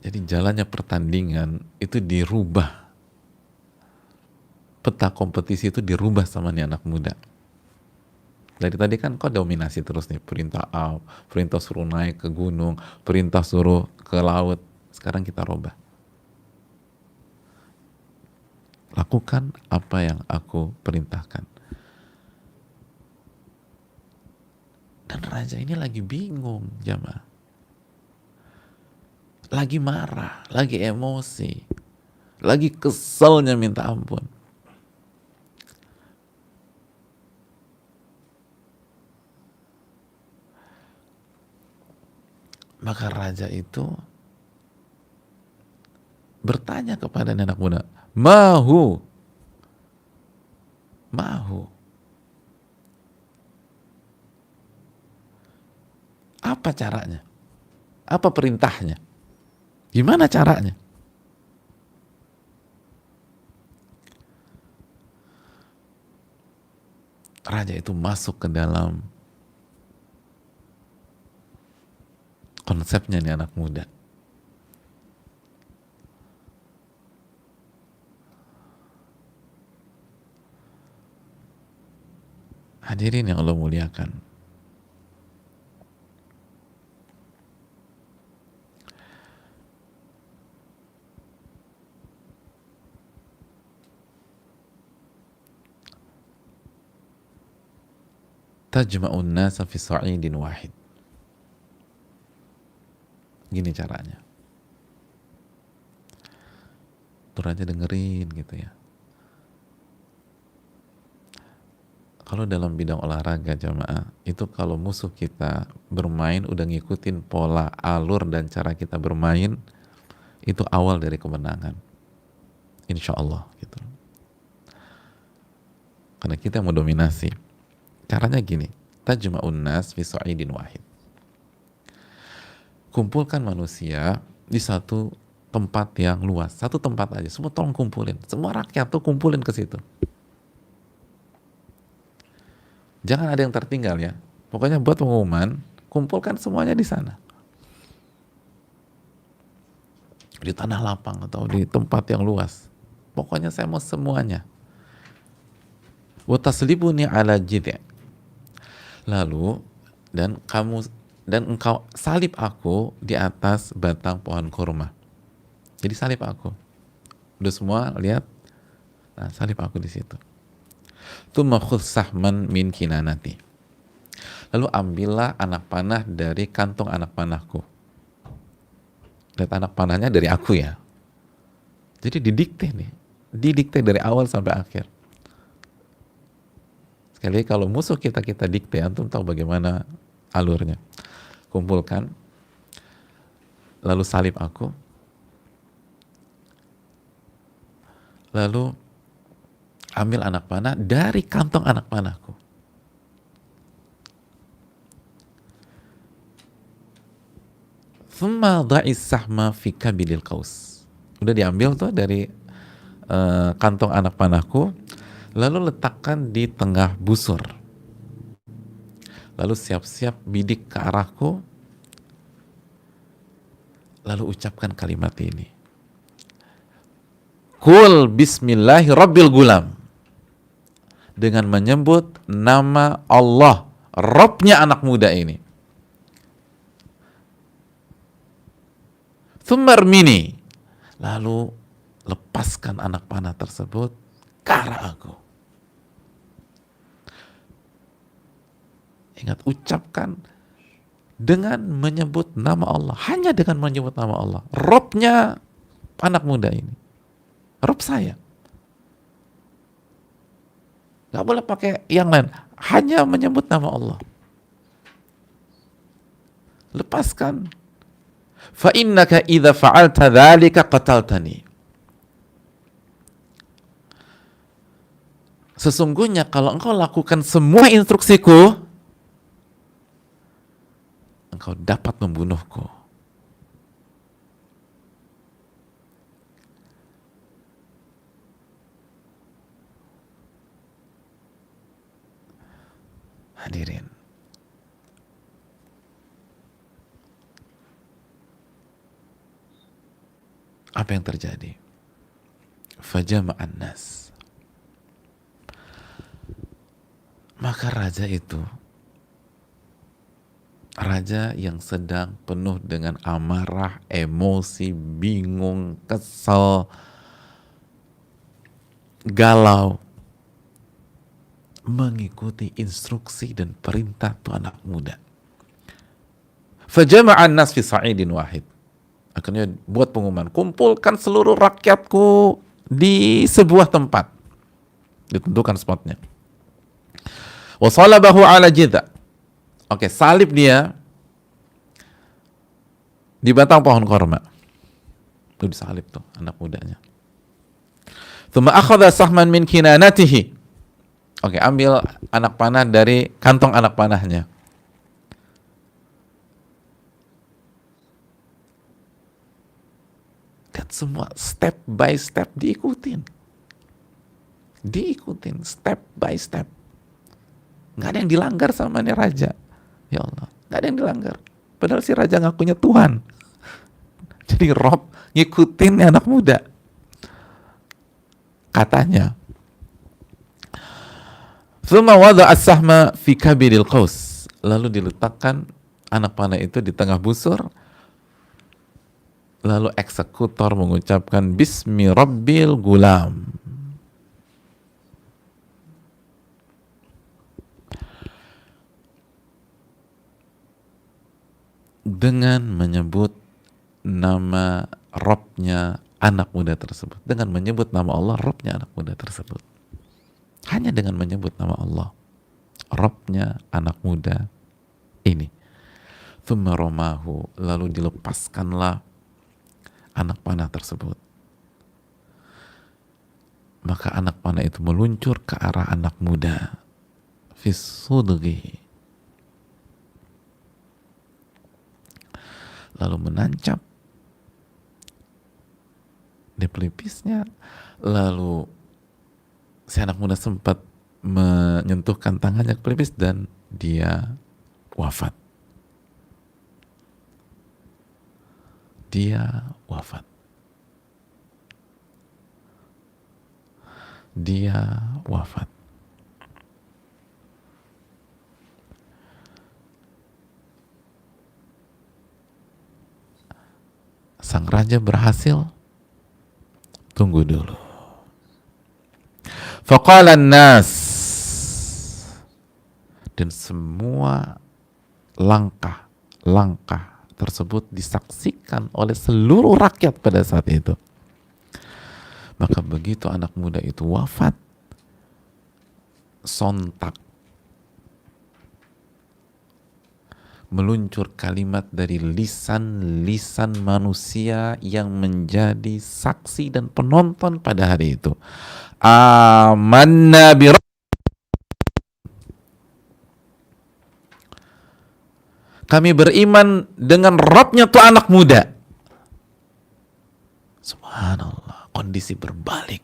[SPEAKER 1] Jadi jalannya pertandingan itu dirubah Peta kompetisi itu dirubah sama nih anak muda. Dari tadi kan kok dominasi terus nih, perintah A, perintah suruh naik ke gunung, perintah suruh ke laut. Sekarang kita rubah. Lakukan apa yang aku perintahkan. Dan raja ini lagi bingung, jamaah. Lagi marah, lagi emosi, lagi keselnya minta ampun. Maka raja itu bertanya kepada anak muda, mahu, apa caranya? Apa perintahnya? Gimana caranya? Raja itu masuk ke dalam konsepnya nih anak muda. Hadirin yang Allah muliakan. Tajma'un nasa fi sa'idin wahid. Gini caranya. Tuh raja dengerin gitu ya. Kalau dalam bidang olahraga jamaah, itu kalau musuh kita bermain udah ngikutin pola, alur, dan cara kita bermain, itu awal dari kemenangan. Insya Allah gitu. Karena kita mau dominasi. Caranya gini, tajma'un nas fi sa'idin wahid. Kumpulkan manusia di satu tempat yang luas, satu tempat aja, semua tolong kumpulin, semua rakyat tuh kumpulin ke situ. Jangan ada yang tertinggal ya. Pokoknya buat pengumuman, kumpulkan semuanya di sana. Di tanah lapang atau di tempat yang luas. Pokoknya saya mau semuanya. Wa taslibuni ala jid'i. Lalu dan engkau salib aku di atas batang pohon kurma. Jadi salib aku. Udah semua lihat. Nah, salib aku di situ. Tsumma khudh sahman min kinanati. Lalu ambillah anak panah dari kantong anak panahku. Lihat anak panahnya dari aku ya. Jadi didikte nih. Didikte dari awal sampai akhir. Sekali lagi kalau musuh kita dikte, antum tahu bagaimana alurnya. Kumpulkan, lalu salib aku, lalu ambil anak panah dari kantong anak panahku. Thumma dha'is sahma fi kabilil qaus. Udah diambil tuh dari kantong anak panahku, lalu letakkan di tengah busur. Lalu siap-siap bidik ke arahku, lalu ucapkan kalimat ini. Qul bismillahi rabbil gulam. Dengan menyebut nama Allah, Rabbnya anak muda ini. Tsummarmini. Lalu lepaskan anak panah tersebut ke arah aku. Ingat, ucapkan dengan menyebut nama Allah. Hanya dengan menyebut nama Allah. Rabbnya anak muda ini. Rabb saya. Gak boleh pakai yang lain. Hanya menyebut nama Allah. Lepaskan. Fa innaka idza fa'alta dzalika qataltani. Sesungguhnya kalau engkau lakukan semua instruksiku, engkau dapat membunuhku. Hadirin, apa yang terjadi? Fajama'an nas. Maka raja itu, raja yang sedang penuh dengan amarah, emosi, bingung, kesel, galau, mengikuti instruksi dan perintah tuh anak muda. Fajama'an nas fi sa'idin wahid. Akhirnya buat pengumuman, kumpulkan seluruh rakyatku di sebuah tempat. Ditentukan spotnya. Wa salabahu ala jidha. Oke, salib dia di batang pohon korma. Itu disalib tuh anak mudanya. Tsumma akhadha sahman min kinanatihi. Oke, ambil anak panah dari kantong anak panahnya. Dan semua step by step diikutin. Diikutin step by step. Nggak ada yang dilanggar sama nih raja. Ya Allah, nggak ada yang dilanggar. Padahal si raja ngakunya Tuhan. Jadi Rob ngikutin nih anak muda. Katanya, "Tsumma wada'a as-sahma fi kabidil qaus." Lalu diletakkan anak panah itu di tengah busur. Lalu eksekutor mengucapkan Bismi Rabbil Gulam. Dengan menyebut nama Robnya anak muda tersebut. Dengan menyebut nama Allah, Robnya anak muda tersebut. Hanya dengan menyebut nama Allah, Robnya anak muda ini. Thumma romahu. Lalu dilepaskanlah anak panah tersebut. Maka anak panah itu meluncur ke arah anak muda. Fisudghi. Lalu menancap di pelipisnya. Lalu si anak muda sempat menyentuhkan tangannya ke pelipis dan dia wafat. Dia wafat. Dia wafat. Sang raja berhasil. Tunggu dulu. Faqala nas. Dan semua langkah tersebut disaksikan oleh seluruh rakyat pada saat itu. Maka begitu anak muda itu wafat, sontak meluncur kalimat dari lisan-lisan manusia yang menjadi saksi dan penonton pada hari itu. Amanna bi kami beriman dengan Rabbnya tuh anak muda. Subhanallah, kondisi berbalik.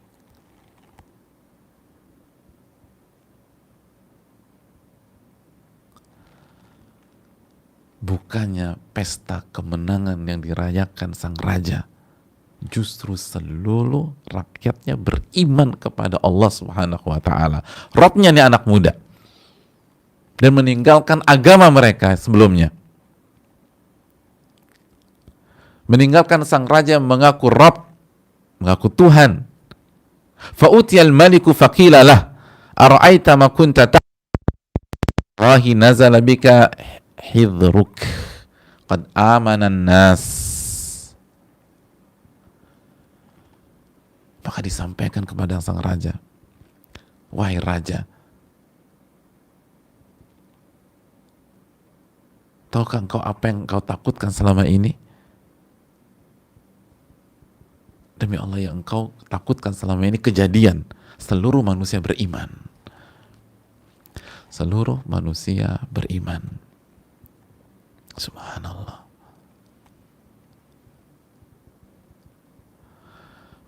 [SPEAKER 1] Bukannya pesta kemenangan yang dirayakan sang raja, justru seluruh rakyatnya beriman kepada Allah Subhanahu wa taala. Rabbnya nih anak muda. Dan meninggalkan agama mereka sebelumnya. Meninggalkan sang raja mengaku Rabb, mengaku Tuhan. Fa'utiyal maliku faqila lah, ara'aita ma kunta ta'rahi nazala bika hidruk qad amana nas. Maka disampaikan kepada sang raja, wahai raja, tahukah engkau apa yang engkau takutkan selama ini? Demi Allah, yang engkau takutkan selama ini kejadian seluruh manusia beriman. Seluruh manusia beriman. Subhanallah.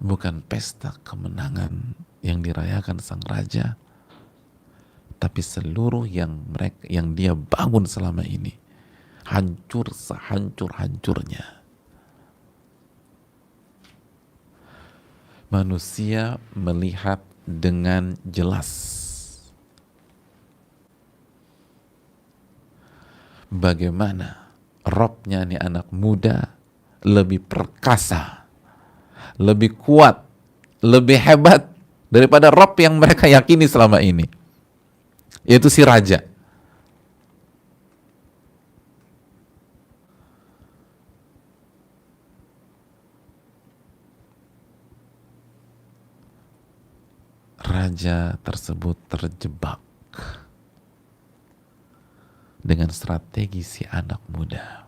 [SPEAKER 1] Bukan pesta kemenangan yang dirayakan sang raja, tapi seluruh yang dia bangun selama ini hancur sehancur-hancurnya. Manusia melihat dengan jelas bagaimana Robnya nih anak muda lebih perkasa, lebih kuat, lebih hebat daripada Rob yang mereka yakini selama ini, yaitu si raja. Raja tersebut terjebak dengan strategi si anak muda.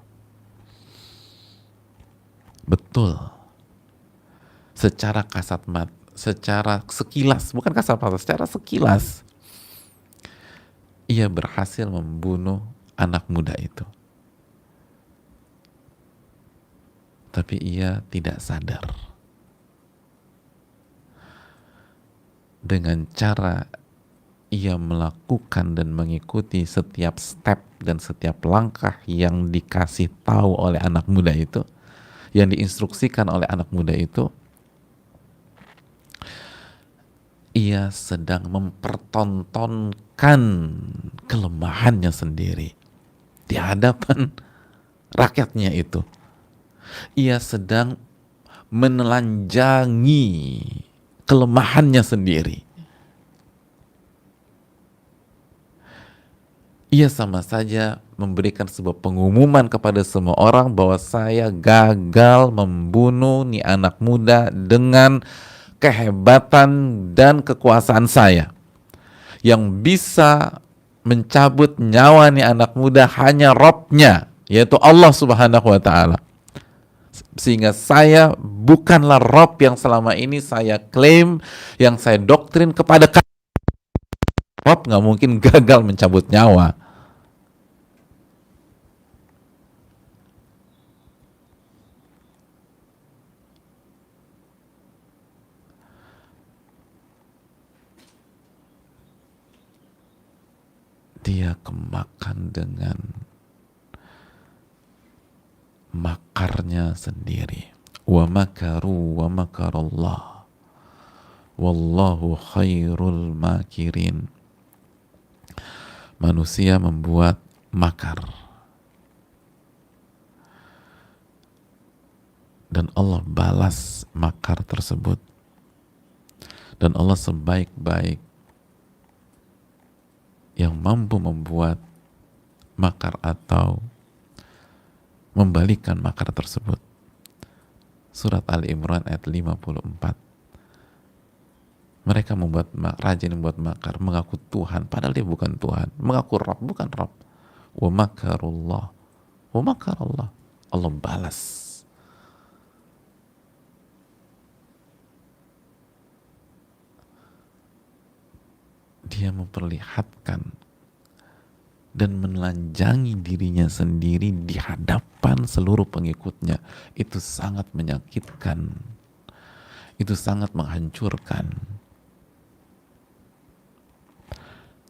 [SPEAKER 1] Betul, secara kasat mata, secara sekilas, bukan kasat mata, secara sekilas, ia berhasil membunuh anak muda itu. Tapi ia tidak sadar. Dengan cara ia melakukan dan mengikuti setiap step dan setiap langkah yang dikasih tahu oleh anak muda itu, yang diinstruksikan oleh anak muda itu, ia sedang mempertontonkan kelemahannya sendiri di hadapan rakyatnya itu. Ia sedang menelanjangi kelemahannya sendiri. Ia sama saja memberikan sebuah pengumuman kepada semua orang bahwa saya gagal membunuh nih anak muda dengan kehebatan dan kekuasaan saya. Yang bisa mencabut nyawa nih anak muda hanya Robnya, yaitu Allah Subhanahu wa Ta'ala. Sehingga saya bukanlah Rob yang selama ini saya klaim, yang saya doktrin kepada Rob nggak mungkin gagal mencabut nyawa. Dia kemakan dengan makarnya sendiri. Wa makaru wa makarallah wallahu khairul makirin. Manusia membuat makar dan Allah balas makar tersebut, dan Allah sebaik-baik yang mampu membuat makar atau membalikkan makar tersebut. Surat Ali Imran ayat 54. Mereka membuat, raja yang membuat makar, mengaku Tuhan padahal dia bukan Tuhan, mengaku Rabb bukan Rabb. Wa makarullah wa makarallah. Allah balas. Dia memperlihatkan dan menelanjangi dirinya sendiri di hadapan seluruh pengikutnya. Itu sangat menyakitkan. Itu sangat menghancurkan.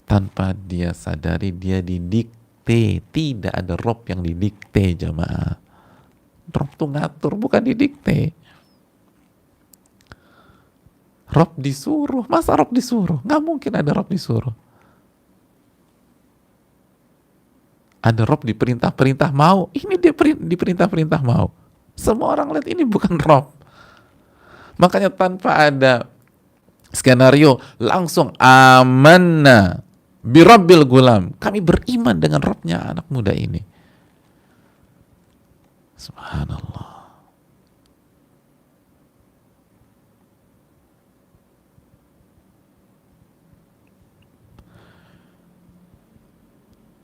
[SPEAKER 1] Tanpa dia sadari, dia didikte. Tidak ada Rob yang didikte, jamaah. Rob tuh ngatur, bukan didikte. Rob disuruh. Masa Rob disuruh? Nggak mungkin ada Rob disuruh. Ada Rob diperintah-perintah mau. Ini dia diperintah-perintah mau. Semua orang lihat ini bukan Rob. Makanya tanpa ada skenario, langsung amanna birabbil gulam. Kami beriman dengan Robnya anak muda ini. Subhanallah.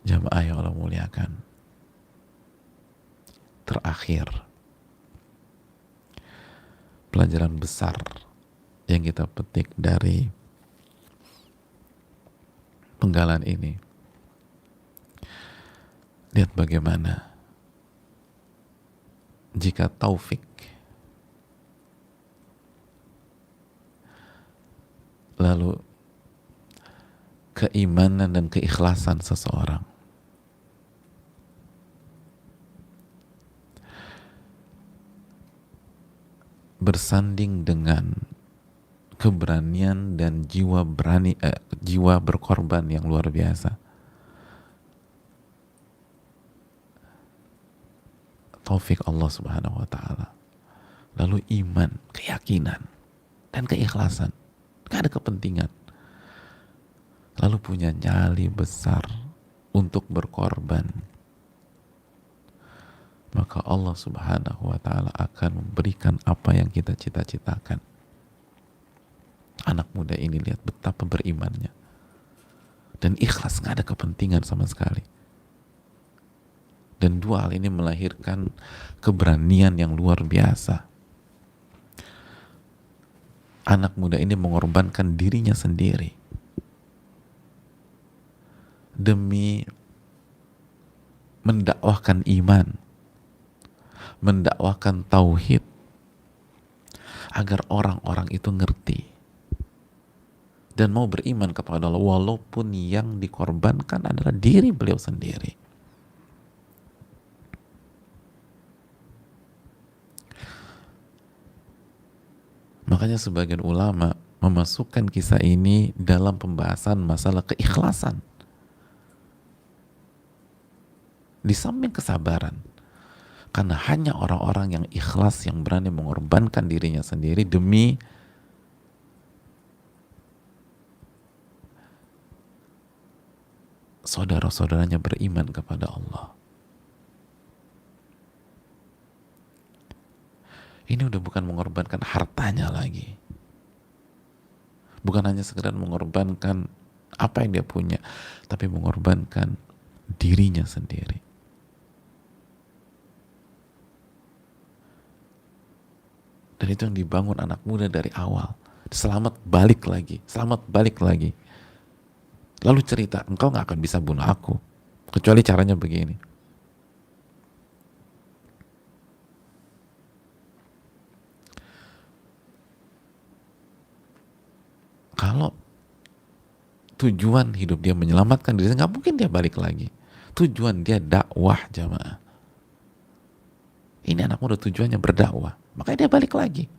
[SPEAKER 1] Jamaah yang Allah muliakan. Terakhir, pelajaran besar yang kita petik dari penggalan ini. Lihat bagaimana jika taufik lalu keimanan dan keikhlasan seseorang bersanding dengan keberanian dan jiwa berani, jiwa berkorban yang luar biasa, taufik Allah Subhanahu wa taala. Lalu iman, keyakinan dan keikhlasan. Gak ada kepentingan. Lalu punya nyali besar untuk berkorban. Maka Allah Subhanahu wa taala akan memberikan apa yang kita cita-citakan. Anak muda ini lihat betapa berimannya. Dan ikhlas, gak ada kepentingan sama sekali. Dan dua hal ini melahirkan keberanian yang luar biasa. Anak muda ini mengorbankan dirinya sendiri demi mendakwahkan iman, mendakwahkan tauhid, agar orang-orang itu ngerti dan mau beriman kepada Allah, walaupun yang dikorbankan adalah diri beliau sendiri. Makanya sebagian ulama memasukkan kisah ini dalam pembahasan masalah keikhlasan. Di samping kesabaran. Karena hanya orang-orang yang ikhlas yang berani mengorbankan dirinya sendiri demi saudara-saudaranya beriman kepada Allah. Ini udah bukan mengorbankan hartanya lagi. Bukan hanya sekedar mengorbankan apa yang dia punya, tapi mengorbankan dirinya sendiri. Dan itu yang dibangun anak muda dari awal. Selamat balik lagi, selamat balik lagi. Lalu cerita, engkau gak akan bisa bunuh aku, kecuali caranya begini. Kalau tujuan hidup dia menyelamatkan diri, nggak mungkin dia balik lagi. Tujuan dia dakwah, jamaah. Ini anak muda tujuannya berdakwah, makanya dia balik lagi.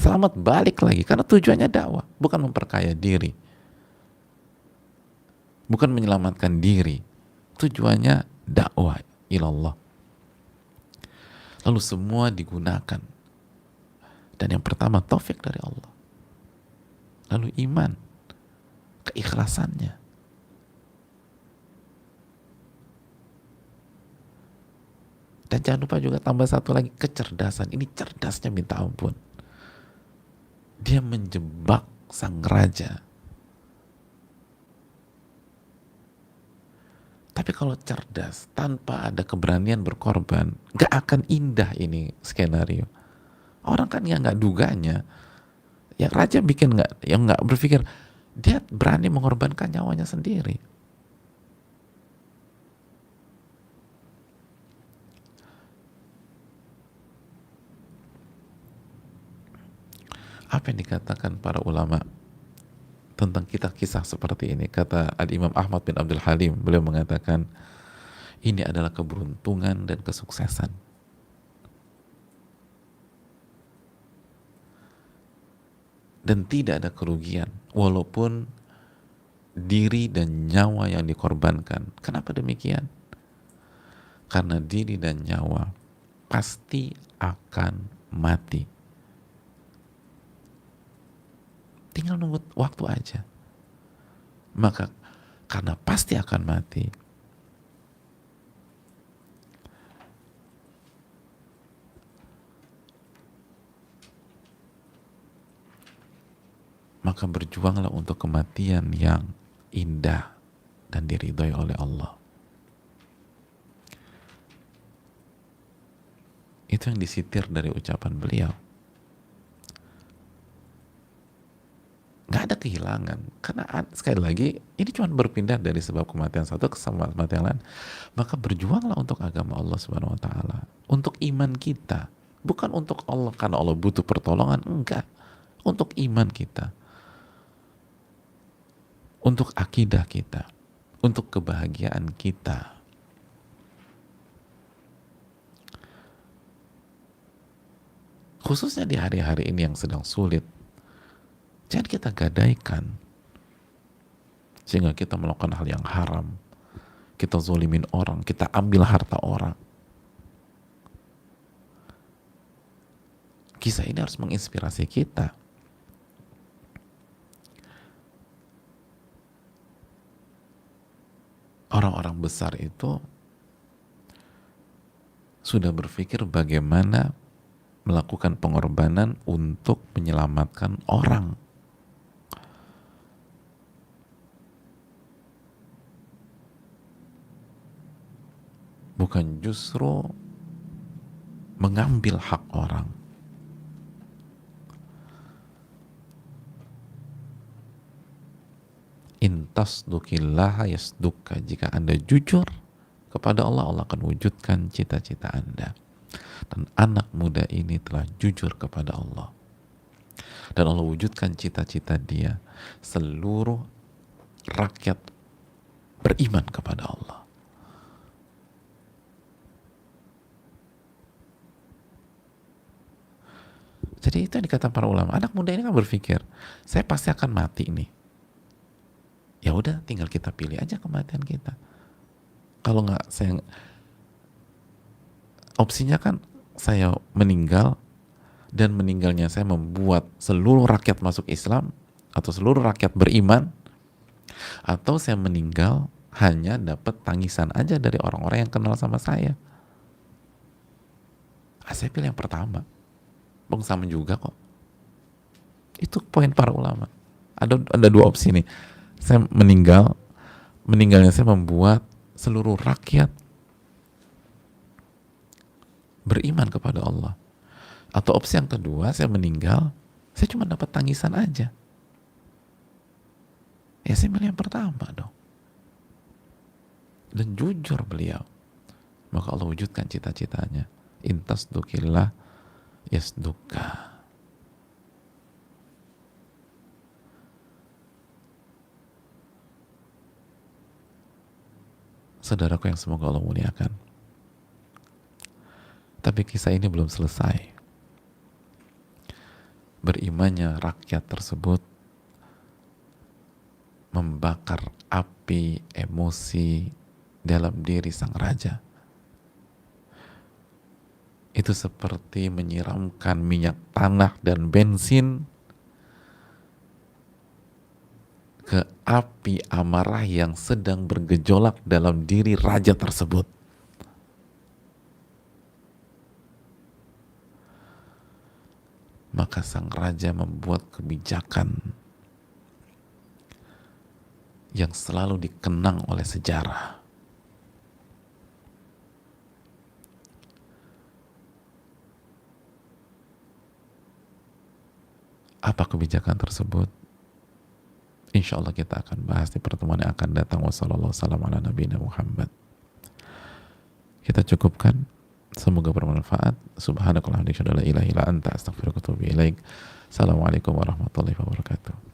[SPEAKER 1] Selamat balik lagi, karena tujuannya dakwah, bukan memperkaya diri, bukan menyelamatkan diri. Tujuannya dakwah ilallah. Lalu semua digunakan. Dan yang pertama taufik dari Allah. Lalu iman, keikhlasannya. Dan jangan lupa juga tambah satu lagi, kecerdasan. Ini cerdasnya minta ampun. Dia menjebak sang raja. Tapi kalau cerdas, tanpa ada keberanian berkorban, gak akan indah ini skenario. Orang kan yang nggak duganya, yang raja bikin yang nggak berpikir, dia berani mengorbankan nyawanya sendiri. Apa yang dikatakan para ulama tentang kisah seperti ini? Kata Al-Imam Ahmad bin Abdul Halim, beliau mengatakan, ini adalah keberuntungan dan kesuksesan. Dan tidak ada kerugian, walaupun diri dan nyawa yang dikorbankan. Kenapa demikian? Karena diri dan nyawa pasti akan mati. Tinggal nunggu waktu aja. Maka karena pasti akan mati, maka berjuanglah untuk kematian yang indah dan diridhoi oleh Allah. Itu yang disitir dari ucapan beliau. Gak ada kehilangan, karena sekali lagi ini cuma berpindah dari sebab kematian satu ke sebab kematian lain. Maka berjuanglah untuk agama Allah Subhanahu Wa Taala, untuk iman kita, bukan untuk Allah karena Allah butuh pertolongan, enggak, untuk iman kita, untuk akidah kita, untuk kebahagiaan kita. Khususnya di hari-hari ini yang sedang sulit, jangan kita gadaikan sehingga kita melakukan hal yang haram, kita zolimin orang, kita ambil harta orang. Kisah ini harus menginspirasi kita. Orang-orang besar itu sudah berpikir bagaimana melakukan pengorbanan untuk menyelamatkan orang. Bukan justru mengambil hak orang. Intasdukillaha yasdukka. Jika Anda jujur kepada Allah, Allah akan wujudkan cita-cita Anda. Dan anak muda ini telah jujur kepada Allah. Dan Allah wujudkan cita-cita dia. Seluruh rakyat beriman kepada Allah. Jadi itu yang dikatakan para ulama. Anak muda ini kan berpikir, saya pasti akan mati nih. Ya udah, tinggal kita pilih aja kematian kita. Kalau nggak, saya opsinya kan saya meninggal, dan meninggalnya saya membuat seluruh rakyat masuk Islam atau seluruh rakyat beriman, atau saya meninggal hanya dapat tangisan aja dari orang-orang yang kenal sama saya. Saya pilih yang pertama. Bang, sama juga kok. Itu poin para ulama. Ada dua opsi nih. Saya meninggalnya saya membuat seluruh rakyat beriman kepada Allah. Atau opsi yang kedua, saya meninggal, saya cuma dapat tangisan aja. Ya saya pilih yang pertama dong. Dan jujur beliau. Maka Allah wujudkan cita-citanya. Intasdukillah yasdukka. Saudaraku yang semoga Allah muliakan. Tapi kisah ini belum selesai. Berimannya rakyat tersebut membakar api emosi dalam diri sang raja. Itu seperti menyiramkan minyak tanah dan bensin ke api amarah yang sedang bergejolak dalam diri raja tersebut. Maka sang raja membuat kebijakan yang selalu dikenang oleh sejarah. Apa kebijakan tersebut? Insya Allah kita akan bahas di pertemuan yang akan datang. Wassalamualaikum warahmatullahi wabarakatuh. Kita cukupkan. Semoga bermanfaat. Subhanakallahumma wa bihamdika, la ilaha illa anta, astaghfiruka wa atubu ilaik. Assalamualaikum warahmatullahi wabarakatuh.